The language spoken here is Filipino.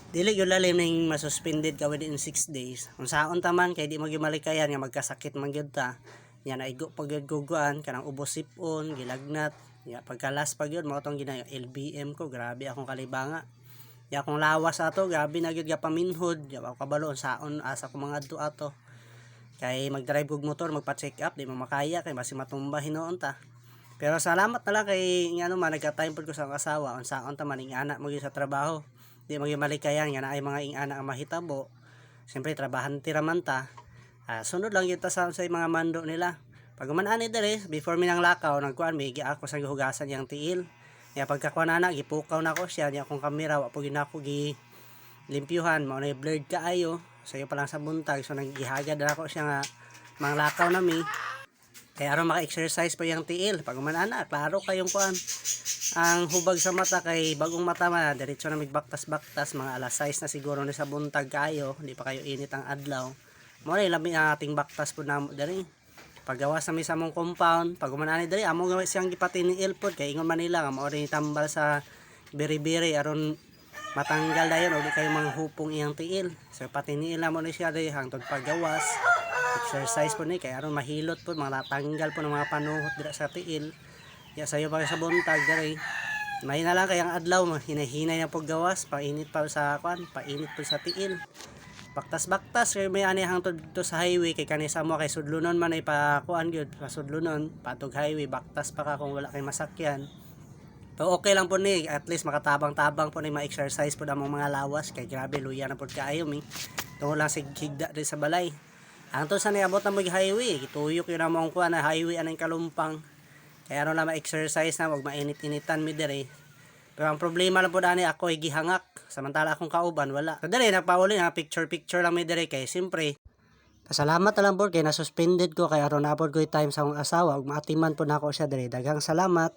Dili gyud lalim ning masuspended ka within 6 days. Kung saon ta man kay di mo gyud malikayan nga magkasakit man gyud ta. Nya naigo pag gyud guguan kanang ubos sipon, gilagnat. Ya pagkalas pag gyud mao tong gina LBM ko, grabe akong kalibanga. Ya akong lawas ato, grabe na gyud paminhod. Ya ako kabalo saon asa ko mga adto ato. Kay mag-drive kog motor, magpa-check up, di mo makaya kay basi matumba hinoon ta. Pero salamat na lang kay ngano man nagka-time pod ko sa akong asawa unsaon ta man ing anak mo gyud sa trabaho. Di mo gyud malikayan nga naay mga ing anak ang mahitabo. Siyempre trabahante raman ta. Sunod lang gyud ta sa mga mando nila. Pag ani dere before mi nang lakaw nagkuan mi gi ako sa gihugasan yang tiil. Ya pagkakuan na gipukaw na ko siya nya akong kamera wa po ginako gi limpyuhan mao na blurred kaayo. Sayo pa lang sa buntag so nagihagad na ako siya nga manglakaw na mi. Kaya aron maka-exercise pa yung tiil. Pag ana klaro kayong kuan. Ang hubag sa mata kay bagong mata man diretso na migbaktas-baktas mga alas 6 na siguro ni sa buntag kayo, di pa kayo init ang adlaw. Mo na labi ang ating baktas po namo diri. Paggawas na mi sa mong compound, pag ani diri amo gawa siyang gipatin ni ilpod kay ingon Manila nga mao rin tambal sa biri-biri aron matanggal dayon og di kayo manghupong iyang tiil. So patin ni ila mo ni siya diri hangtod paggawas. Exercise po ni kay aron mahilot po mga natanggal po ng mga panuhot dira sa tiil. Ya sayo pa sa buntag diri. May na lang kayang adlaw hinahinay na paggawas, painit pa sa kwan, painit pa sa tiil. Baktas-baktas kay may ani hangtod to sa highway kay kanisa mo kay sudlunon man ay pa kuan gyud, pa sudlunon, patog highway, baktas pa ka kung wala kay masakyan. So okay lang po ni, at least makatabang-tabang po ni ma-exercise po among mga lawas kay grabe luya na pod kaayo mi. Tungo lang sig higda rin sa balay. Hangtod sa niabot na mag-highway, gituyok yun among kuan na highway anay kalumpang. Kaya ano lang ma-exercise na, wag mainit-initan mi dire. Pero ang problema lang po dani ako ay gihangak. Samantala akong kauban, wala. So dire, nagpauli na, picture-picture lang mi dire kay siyempre. Pasalamat na lang po kay na-suspended ko kay aron na po ko time sa akong asawa. Ug maatiman po na ako siya dire. Daghang salamat.